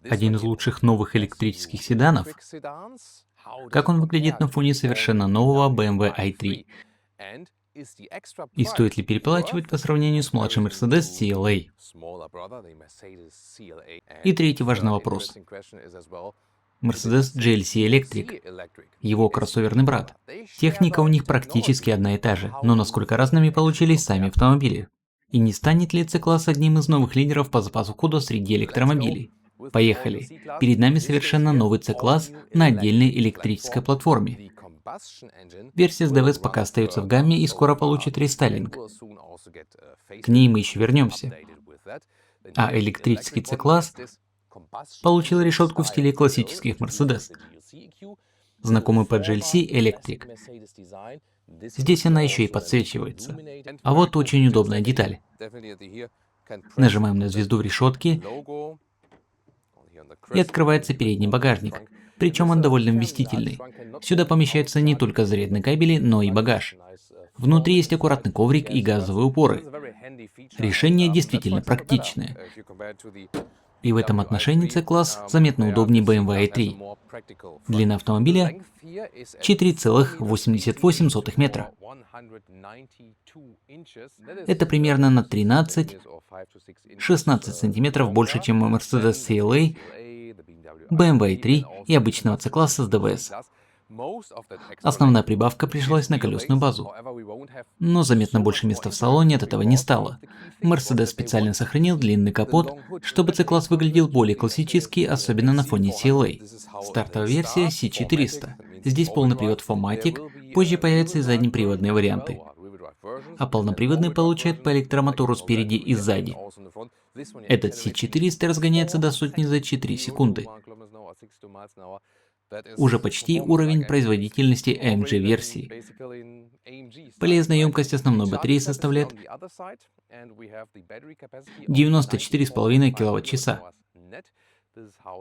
Один из лучших новых электрических седанов? Как он выглядит на фоне совершенно нового BMW i3? И стоит ли переплачивать по сравнению с младшим Mercedes CLA? И третий важный вопрос. Mercedes GLC Electric, его кроссоверный брат. Техника у них практически одна и та же, но насколько разными получились сами автомобили? И не станет ли C-класс одним из новых лидеров по запасу хода среди электромобилей? Поехали! Перед нами совершенно новый C-класс на отдельной электрической платформе. Версия с DVS пока остается в гамме и скоро получит рестайлинг. К ней мы еще вернемся. А электрический C-класс получил решетку в стиле классических Mercedes, знакомый по GLC Electric. Здесь она еще и подсвечивается. А вот очень удобная деталь. Нажимаем на звезду в решетке, и открывается передний багажник. Причем он довольно вместительный. Сюда помещаются не только зарядные кабели, но и багаж. Внутри есть аккуратный коврик и газовые упоры. Решение действительно практичное. И в этом отношении C-класс заметно удобнее BMW i3. Длина автомобиля 4,88 метра. Это примерно на 13-16 сантиметров больше, чем у Mercedes CLA, BMW i3 и обычного C-класса с DVS. Основная прибавка пришлась на колесную базу. Но заметно больше места в салоне от этого не стало. Mercedes специально сохранил длинный капот, чтобы C-класс выглядел более классически, особенно на фоне CLA. Стартовая версия C400. Здесь полный привод 4MATIC, позже появятся и заднеприводные варианты. А полноприводный получает по электромотору спереди и сзади. Этот C400 разгоняется до сотни за 4 секунды. Уже почти уровень производительности AMG версии. Полезная емкость основной батареи составляет 94,5 кВт-часа.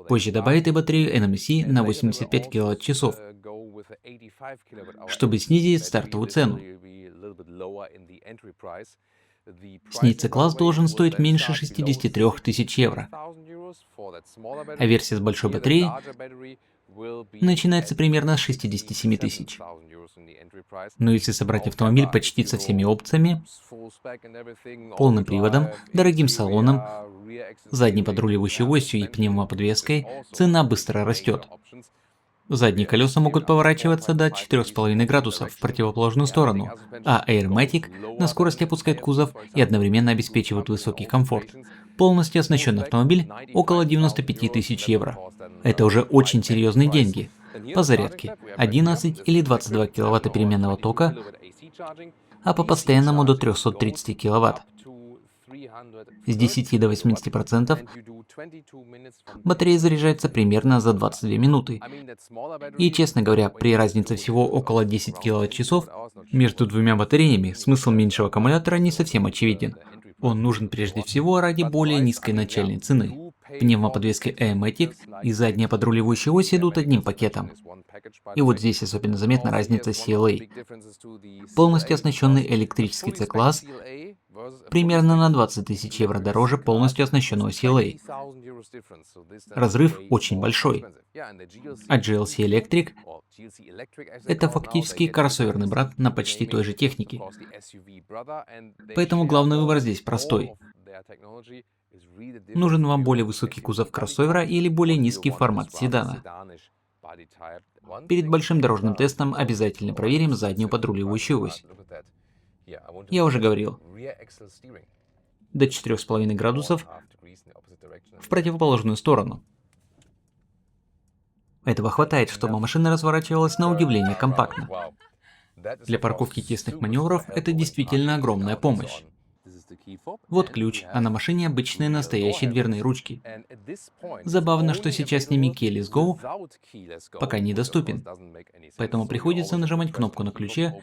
Позже добавит и батарею NMC на 85 кВт-часов, чтобы снизить стартовую цену. С ней C-класс должен стоить меньше 63 тысяч евро, а версия с большой батареей начинается примерно с 67 тысяч. Но если собрать автомобиль почти со всеми опциями, полным приводом, дорогим салоном, задней подруливающей осью и пневмоподвеской, цена быстро растет. Задние колеса могут поворачиваться до 4,5 градусов в противоположную сторону, а Airmatic на скорости опускает кузов и одновременно обеспечивает высокий комфорт. Полностью оснащенный автомобиль около 95 тысяч евро. Это уже очень серьезные деньги. По зарядке 11 или 22 киловатта переменного тока, а по постоянному до 330 киловатт. С 10 до 80% батарея заряжается примерно за 22 минуты. И, честно говоря, при разнице всего около 10 киловатт-часов между двумя батареями смысл меньшего аккумулятора не совсем очевиден. Он нужен прежде всего ради более низкой начальной цены. Пневмоподвески Airmatic и задняя подруливающая ось идут одним пакетом. И вот здесь особенно заметна разница CLA. Полностью оснащенный электрический C-класс примерно на 20 тысяч евро дороже полностью оснащенного CLA. Разрыв очень большой. А GLC Electric – это фактически кроссоверный брат на почти той же технике. Поэтому главный выбор здесь простой. Нужен вам более высокий кузов кроссовера или более низкий формат седана. Перед большим дорожным тестом обязательно проверим заднюю подруливающую ось. Я уже говорил, до 4,5 градусов в противоположную сторону. Этого хватает, чтобы машина разворачивалась на удивление компактно. Для парковки тесных маневров это действительно огромная помощь. Вот ключ, а на машине обычные настоящие дверные ручки. Забавно, что сейчас с ними Keyless Go пока недоступен, поэтому приходится нажимать кнопку на ключе,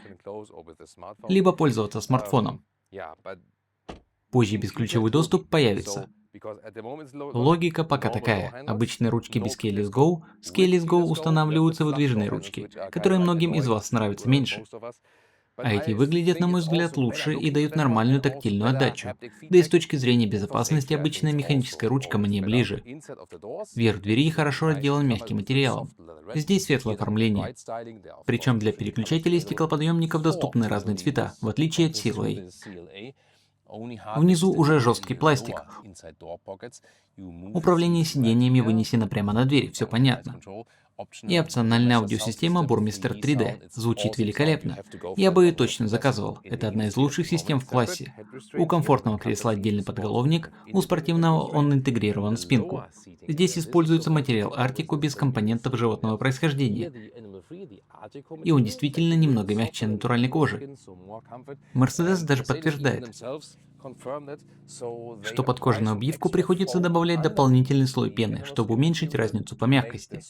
либо пользоваться смартфоном. Позже бесключевой доступ появится. Логика пока такая. Обычные ручки без Keyless Go с Keyless Go устанавливаются выдвижные ручки, которые многим из вас нравятся меньше. А эти выглядят, на мой взгляд, лучше и дают нормальную тактильную отдачу. Да и с точки зрения безопасности обычная механическая ручка мне ближе. Верх двери хорошо отделан мягким материалом. Здесь светлое оформление. Причем для переключателей стеклоподъемников доступны разные цвета, в отличие от CLA. Внизу уже жесткий пластик. Управление сиденьями вынесено прямо на дверь, все понятно. И опциональная аудиосистема Burmester 3D. Звучит великолепно. Я бы ее точно заказывал. Это одна из лучших систем в классе. У комфортного кресла отдельный подголовник, у спортивного он интегрирован в спинку. Здесь используется материал Artico без компонентов животного происхождения. И он действительно немного мягче натуральной кожи. Mercedes даже подтверждает, что под кожаную обивку приходится добавлять дополнительный слой пены, чтобы уменьшить разницу по мягкости.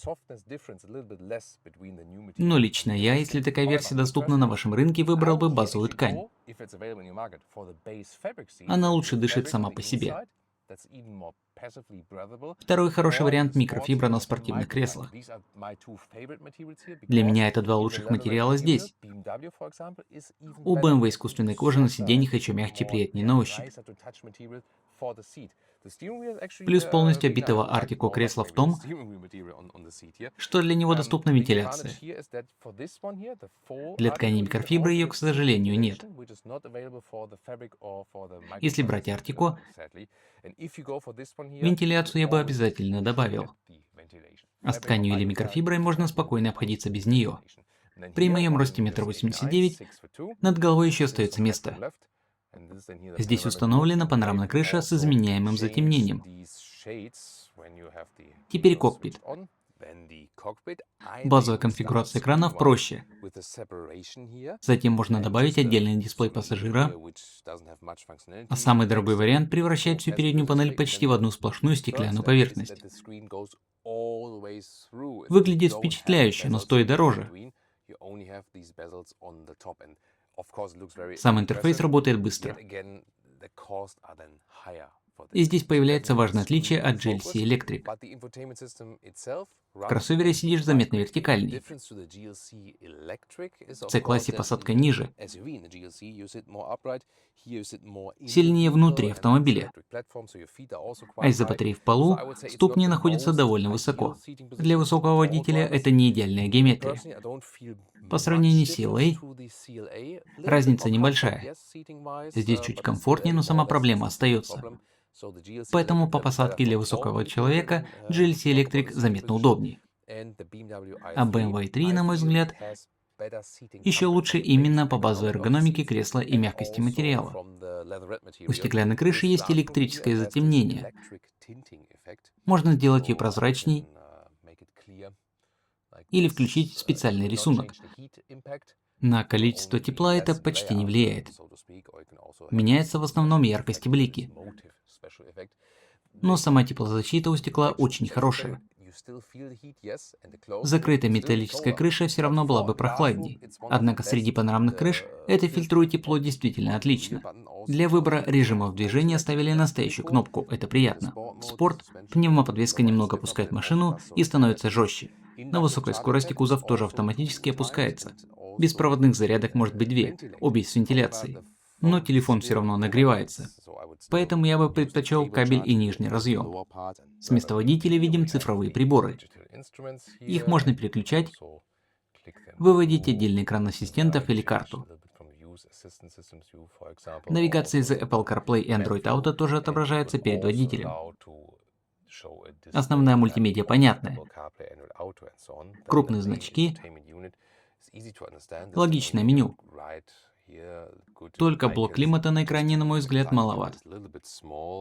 Но лично я, если такая версия доступна на вашем рынке, выбрал бы базовую ткань. Она лучше дышит сама по себе. Второй хороший вариант — микрофибра на спортивных креслах. Для меня это два лучших материала здесь. У BMW искусственная кожа на сиденьях еще мягче и приятнее на ощупь. Плюс полностью обитого Artico кресла в том, что для него доступна вентиляция. Для ткани микрофибры ее, к сожалению, нет. Если брать Artico, вентиляцию я бы обязательно добавил. А с тканью или микрофиброй можно спокойно обходиться без нее. При моем росте 1,89 м над головой еще остается место. Здесь установлена панорамная крыша с изменяемым затемнением. Теперь кокпит. Базовая конфигурация экранов проще. Затем можно добавить отдельный дисплей пассажира, а самый дорогой вариант превращает всю переднюю панель почти в одну сплошную стеклянную поверхность. Выглядит впечатляюще, но стоит дороже. Сам интерфейс работает быстро. И здесь появляется важное отличие от GLC Electric. В кроссовере сидишь заметно вертикальней. В C-классе посадка ниже. Сильнее внутри автомобиля. А из-за батареи в полу ступни находятся довольно высоко. Для высокого водителя это не идеальная геометрия. По сравнению с CLA, разница небольшая. Здесь чуть комфортнее, но сама проблема остается. Поэтому по посадке для высокого человека GLC Electric заметно удобнее. А BMW 3, на мой взгляд, еще лучше именно по базовой эргономике кресла и мягкости материала. У стеклянной крыши есть электрическое затемнение. Можно сделать ее прозрачней или включить специальный рисунок. На количество тепла это почти не влияет. Меняется в основном яркость и блики. Но сама теплозащита у стекла очень хорошая. Закрытая металлическая крыша все равно была бы прохладней. Однако среди панорамных крыш это фильтрует тепло действительно отлично. Для выбора режимов движения оставили настоящую кнопку, это приятно. В спорт пневмоподвеска немного опускает машину и становится жестче. На высокой скорости кузов тоже автоматически опускается. Беспроводных зарядок может быть две, обе с вентиляцией. Но телефон все равно нагревается. Поэтому я бы предпочел кабель и нижний разъем. С места водителя видим цифровые приборы. Их можно переключать, выводить отдельный экран ассистентов или карту. Навигация из Apple CarPlay и Android Auto тоже отображается перед водителем. Основная мультимедиа понятная. Крупные значки. Логичное меню. Только блок климата на экране, на мой взгляд, маловат.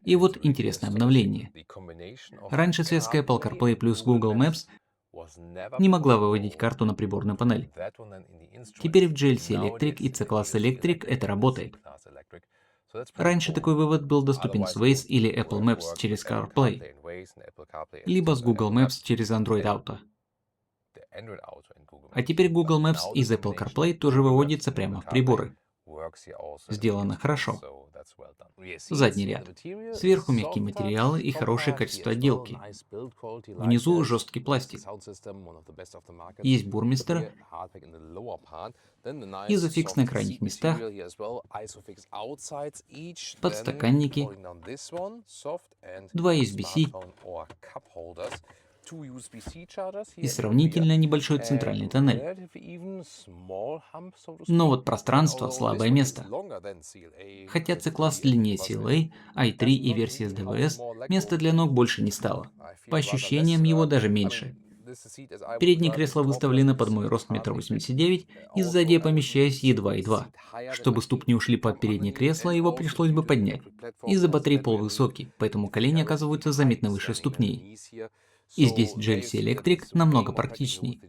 И вот интересное обновление. Раньше связка Apple CarPlay плюс Google Maps не могла выводить карту на приборную панель. Теперь в GLC Electric и C-Class Electric это работает. Раньше такой вывод был доступен с Waze или Apple Maps через CarPlay, либо с Google Maps через Android Auto. А теперь Google Maps из Apple CarPlay тоже выводится прямо в приборы. Сделано хорошо. Задний ряд. Сверху мягкие материалы и хорошее качество отделки. Внизу жесткий пластик. Есть бурмистр, изофикс на крайних местах, подстаканники, 2 USB-C и сравнительно небольшой центральный тоннель. Но вот пространство – слабое место. Хотя C-класс длиннее CLA, i3 и версии с DVS, места для ног больше не стало. По ощущениям, его даже меньше. Переднее кресло выставлено под мой рост 1,89 м, и сзади я помещаюсь едва-едва. Чтобы ступни ушли под переднее кресло, его пришлось бы поднять. Из-за батареи пол высокий, поэтому колени оказываются заметно выше ступней. И здесь GLC Electric намного практичней.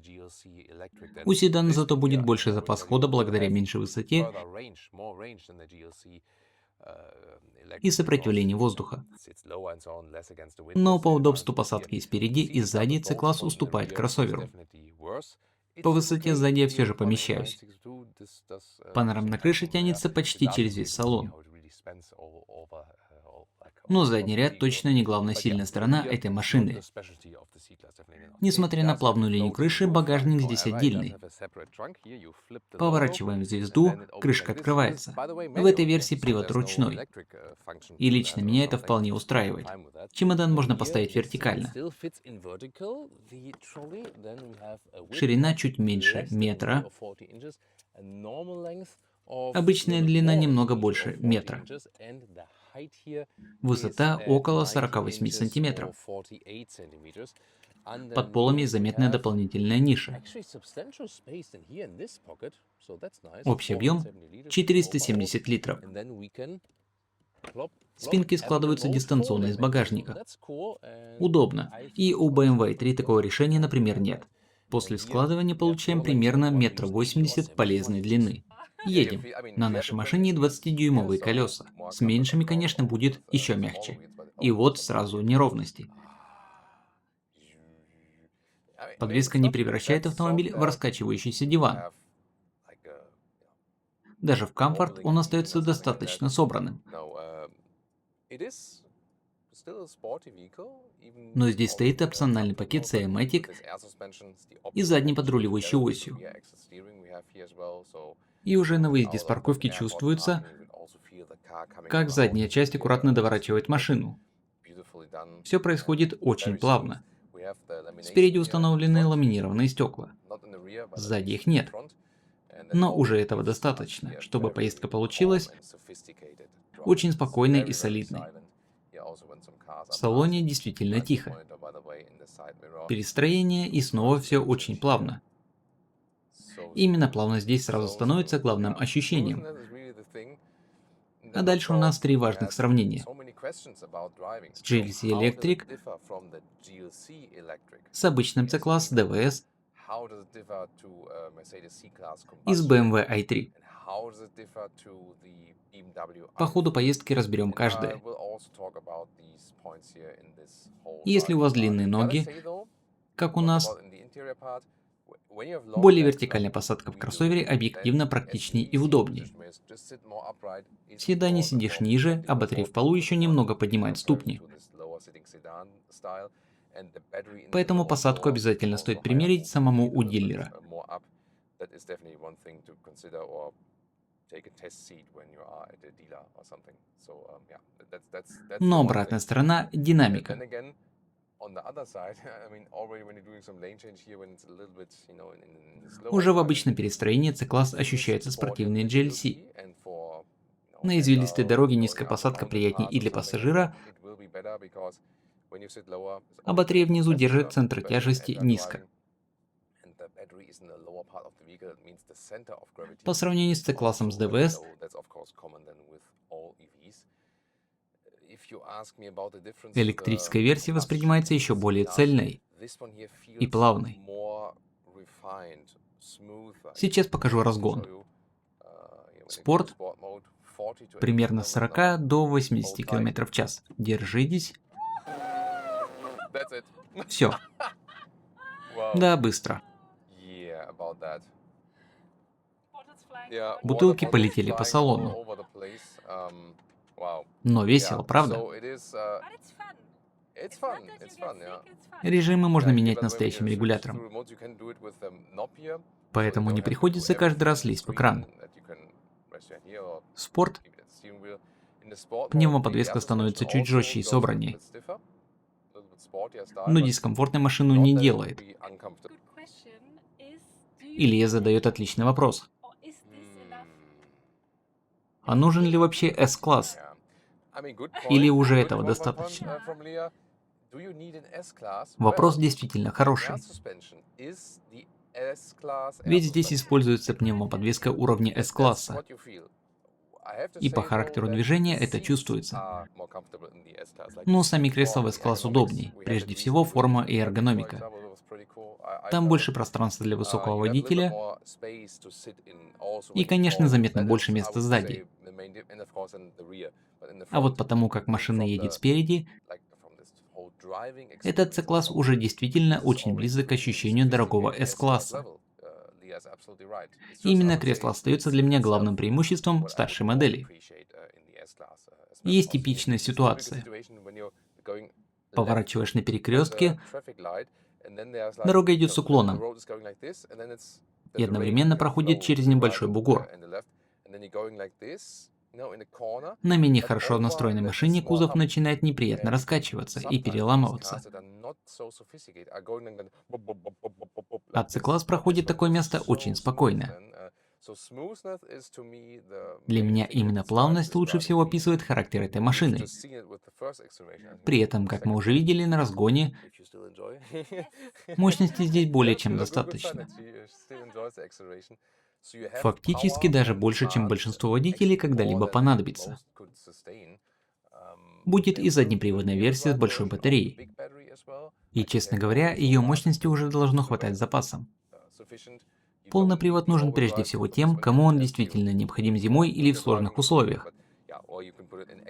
У седана зато будет больше запас хода благодаря меньшей высоте и сопротивлению воздуха. Но по удобству посадки и спереди, и сзади C-класс уступает кроссоверу. По высоте сзади я все же помещаюсь. Панорама на крыше тянется почти через весь салон. Но задний ряд точно не главная сильная сторона этой машины. Несмотря на плавную линию крыши, багажник здесь отдельный. Поворачиваем звезду, крышка открывается. В этой версии привод ручной. И лично меня это вполне устраивает. Чемодан можно поставить вертикально. Ширина чуть меньше метра. Обычная длина немного больше метра. Высота около 48 сантиметров. Под полом есть заметная дополнительная ниша. Общий объем 470 литров. Спинки складываются дистанционно из багажника. Удобно. И у BMW i3 такого решения, например, нет. После складывания получаем примерно 1,80 м полезной длины. Едем. На нашей машине 20-дюймовые колеса. С меньшими, конечно, будет еще мягче. И вот сразу неровности. Подвеска не превращает автомобиль в раскачивающийся диван. Даже в комфорт он остается достаточно собранным. Но здесь стоит опциональный пакет C-Matic и задней подрулевающей осью. И уже на выезде с парковки чувствуется, как задняя часть аккуратно доворачивает машину. Все происходит очень плавно. Спереди установлены ламинированные стекла. Сзади их нет. Но уже этого достаточно, чтобы поездка получилась очень спокойной и солидной. В салоне действительно тихо. Перестроение и снова все очень плавно. Именно плавность здесь сразу становится главным ощущением. А дальше у нас 3 важных сравнения. С GLC Electric, с обычным C-класс DVS и с BMW i3. По ходу поездки разберем каждое. Если у вас длинные ноги, как у нас, более вертикальная посадка в кроссовере объективно практичнее и удобнее. В седане сидишь ниже, а батарея в полу еще немного поднимает ступни. Поэтому посадку обязательно стоит примерить самому у дилера. Но обратная сторона – динамика. Уже в обычном перестроении C-класс ощущается спортивнее GLC. На извилистой дороге низкая посадка приятнее и для пассажира, а батарея внизу держит центр тяжести низко. По сравнению с C-классом с DVS, электрическая версия воспринимается еще более цельной и плавной. Сейчас покажу разгон. Спорт примерно с 40 до 80 км в час. Держитесь. Все. Да, быстро. Бутылки полетели по салону. Но весело, правда? Режимы можно менять настоящим регулятором, поэтому не приходится каждый раз лезть в экран. Спорт. Пневмоподвеска становится чуть жестче и собраннее, но дискомфортной машину не делает. Илья задает отличный вопрос. А нужен ли вообще S-класс? Или уже этого достаточно? Вопрос действительно хороший. Ведь здесь используется пневмоподвеска уровня S-класса. И по характеру движения это чувствуется. Но сами кресла в S-класс удобней. Прежде всего форма и эргономика. Там больше пространства для высокого водителя. И, конечно, заметно больше места сзади. А вот потому, как машина едет спереди, этот C-класс уже действительно очень близок к ощущению дорогого S-класса. Именно кресло остается для меня главным преимуществом старшей модели. Есть типичная ситуация. Поворачиваешь на перекрестке, дорога идет с уклоном и одновременно проходит через небольшой бугор. На менее хорошо настроенной машине кузов начинает неприятно раскачиваться и переламываться. А C-класс проходит такое место очень спокойно. Для меня именно плавность лучше всего описывает характер этой машины. При этом, как мы уже видели на разгоне, мощности здесь более чем достаточно. Фактически даже больше, чем большинство водителей когда-либо понадобится. Будет и заднеприводная версия с большой батареей. И, честно говоря, ее мощности уже должно хватать с запасом. Полный привод нужен прежде всего тем, кому он действительно необходим зимой или в сложных условиях.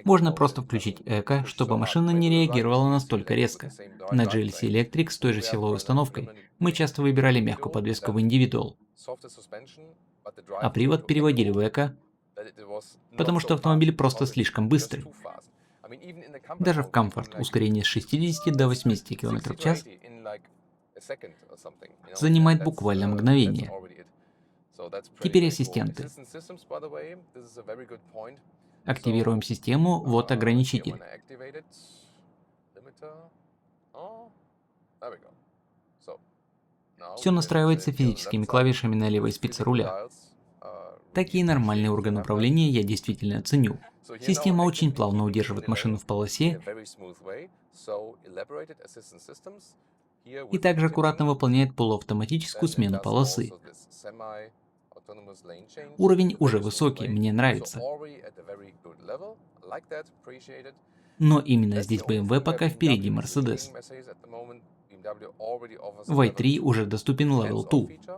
Можно просто включить эко, чтобы машина не реагировала настолько резко. На GLC Electric с той же силовой установкой мы часто выбирали мягкую подвеску в Individual, а привод переводили в эко, потому что автомобиль просто слишком быстрый. Даже в Comfort ускорение с 60 до 80 км в час занимает буквально мгновение. Теперь ассистенты. Активируем систему, вот ограничитель. Все настраивается физическими клавишами на левой спице руля. Такие нормальные органы управления я действительно ценю. Система очень плавно удерживает машину в полосе и также аккуратно выполняет полуавтоматическую смену полосы. Уровень уже высокий, мне нравится. Но именно здесь BMW пока впереди Mercedes. В i3 уже доступен Level 2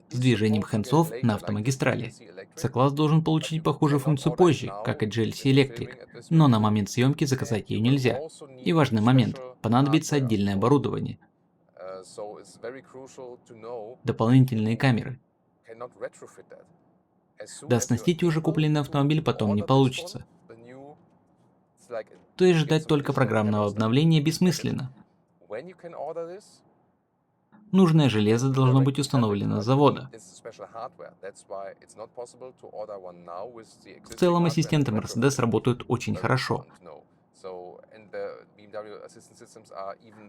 с движением hands-off на автомагистрали. C-класс должен получить похожую функцию позже, как и GLC Electric, но на момент съемки заказать ее нельзя. И важный момент – понадобится отдельное оборудование. Дополнительные камеры. Дооснастить уже купленный автомобиль потом не получится. То есть ждать только программного обновления бессмысленно. Нужное железо должно быть установлено с завода. В целом ассистенты Mercedes работают очень хорошо.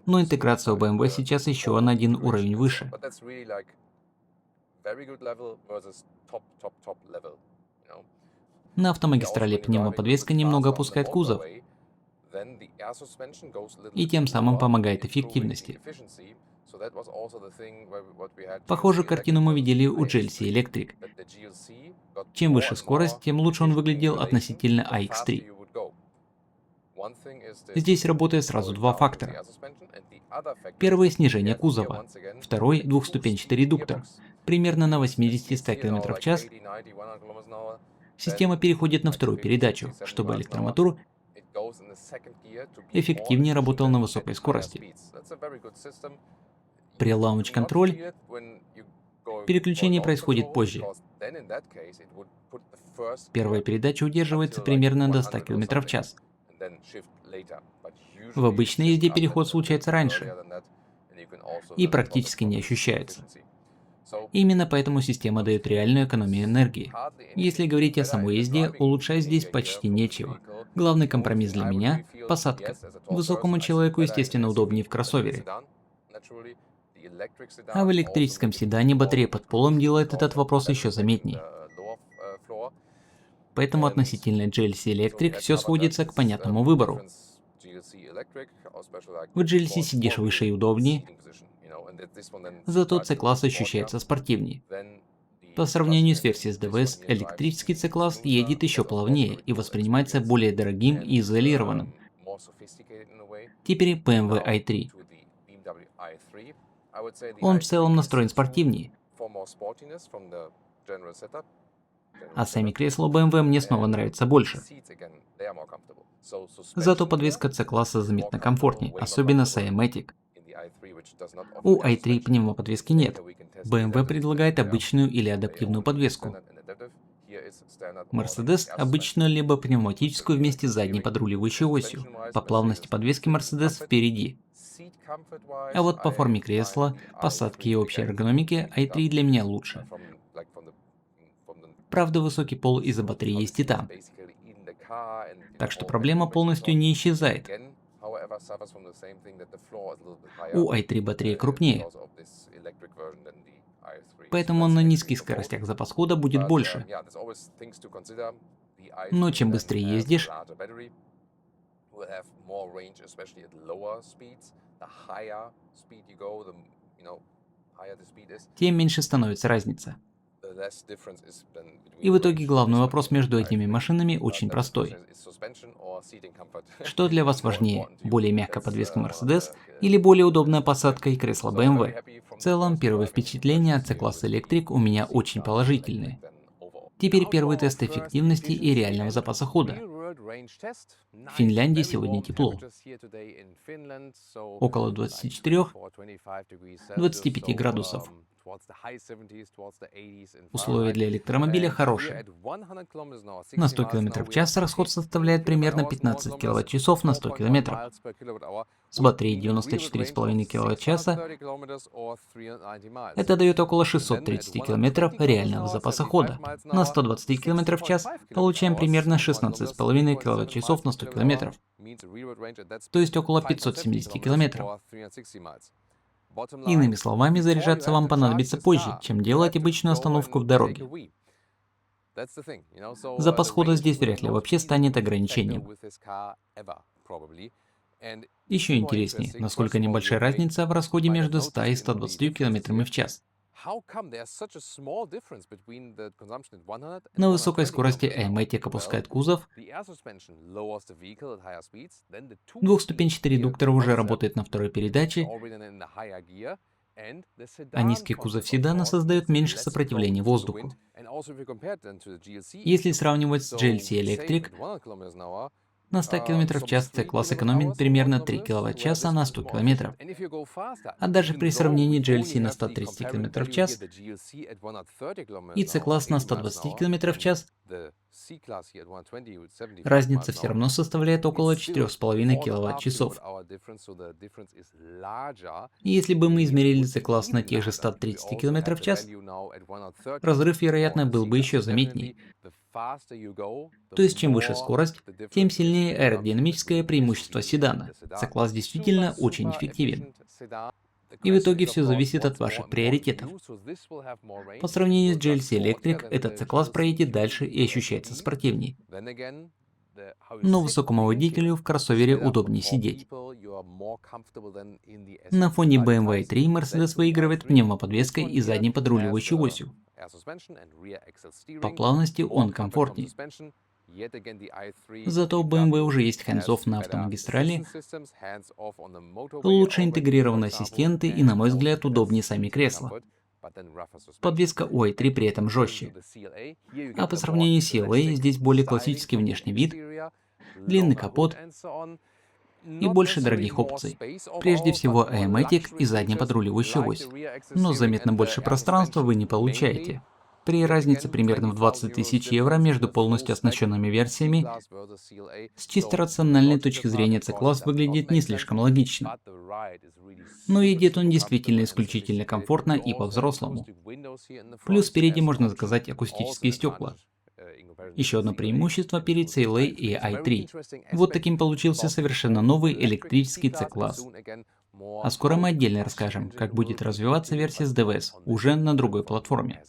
Но интеграция у BMW сейчас еще на один уровень выше. На автомагистрали пневмоподвеска немного опускает кузов и тем самым помогает эффективности. Похожую картину мы видели у GLC Electric. Чем выше скорость, тем лучше он выглядел относительно iX3. Здесь работает сразу два фактора. Первый – снижение кузова. Второй – двухступенчатый редуктор. Примерно на 80-100 км в час система переходит на вторую передачу, чтобы электромотор эффективнее работал на высокой скорости. При Launch Control Переключение происходит позже. Первая передача удерживается примерно до 100 км в час. В обычной езде переход случается раньше и практически не ощущается. Именно поэтому система дает реальную экономию энергии. Если говорить о самой езде, улучшать здесь почти нечего. Главный компромисс для меня – посадка. Высокому человеку, естественно, удобнее в кроссовере. А в электрическом седане батарея под полом делает этот вопрос еще заметней. Поэтому относительно GLC Electric все сводится к понятному выбору. В GLC сидишь выше и удобнее, зато C-класс ощущается спортивнее. По сравнению с версией с DVS, электрический C-класс едет еще плавнее и воспринимается более дорогим и изолированным. Теперь BMW i3. Он в целом настроен спортивнее. А сами кресла BMW мне снова нравятся больше. Зато подвеска C-класса заметно комфортнее, особенно с iMatic. У i3 пневмоподвески нет. BMW предлагает обычную или адаптивную подвеску. Mercedes обычную либо пневматическую вместе с задней подруливающей осью. По плавности подвески Mercedes впереди. А вот по форме кресла, посадке и общей эргономике i3 для меня лучше. Правда, высокий пол из-за батареи есть и там. Так что проблема полностью не исчезает. У i3 батарея крупнее, поэтому на низких скоростях запас хода будет больше. Но чем быстрее ездишь, тем меньше становится разница. И в итоге главный вопрос между этими машинами очень простой. Что для вас важнее, более мягкая подвеска Mercedes или более удобная посадка и кресло BMW? В целом, первые впечатления от C-класса Electric у меня очень положительные. Теперь первый тест эффективности и реального запаса хода. В Финляндии сегодня тепло. Около 24-25 градусов. Условия для электромобиля хорошие. На 100 км в час расход составляет примерно 15 кВт-часов на 100 км. С батареей 94,5 кВт-часа это дает около 630 км реального запаса хода. На 120 км в час получаем примерно 16,5 кВт-часов на 100 км. То есть около 570 км. Иными словами, заряжаться вам понадобится позже, чем делать обычную остановку в дороге. Запас хода здесь вряд ли вообще станет ограничением. Еще интереснее, насколько небольшая разница в расходе между 100 и 120 км в час. На высокой скорости iMatic опускает кузов, двухступенчатый редуктор уже работает на второй передаче, а низкий кузов седана создает меньше сопротивления воздуху. Если сравнивать с GLC Electric, на 100 км в час C-класс экономит примерно 3 кВт-часа на 100 км. А даже при сравнении GLC на 130 км в час и C-класс на 120 км в час, разница все равно составляет около 4,5 кВт-часов. И если бы мы измерили C-класс на тех же 130 км в час, разрыв, вероятно, был бы еще заметней. То есть, чем выше скорость, тем сильнее аэродинамическое преимущество седана. C-класс действительно очень эффективен. И в итоге все зависит от ваших приоритетов. По сравнению с GLC Electric, этот C-класс проедет дальше и ощущается спортивней. Но высокому водителю в кроссовере удобнее сидеть. На фоне BMW i3 Mercedes выигрывает пневмоподвеской и задней подруливающей осью. По плавности он комфортнее. Зато у BMW уже есть hands-off на автомагистрали, лучше интегрированы ассистенты и, на мой взгляд, удобнее сами кресла. Подвеска у i3 при этом жестче. А по сравнению с CLA здесь более классический внешний вид, длинный капот и больше дорогих опций. Прежде всего AMATIC и задняя подруливающая ось, но заметно больше пространства вы не получаете. При разнице примерно в 20 тысяч евро между полностью оснащенными версиями, с чисто рациональной точки зрения C-класс выглядит не слишком логично. Но едет он действительно исключительно комфортно и по-взрослому. Плюс спереди можно заказать акустические стекла. Еще одно преимущество перед CLA и i3. Вот таким получился совершенно новый электрический C-класс. А скоро мы отдельно расскажем, как будет развиваться версия с DVS уже на другой платформе.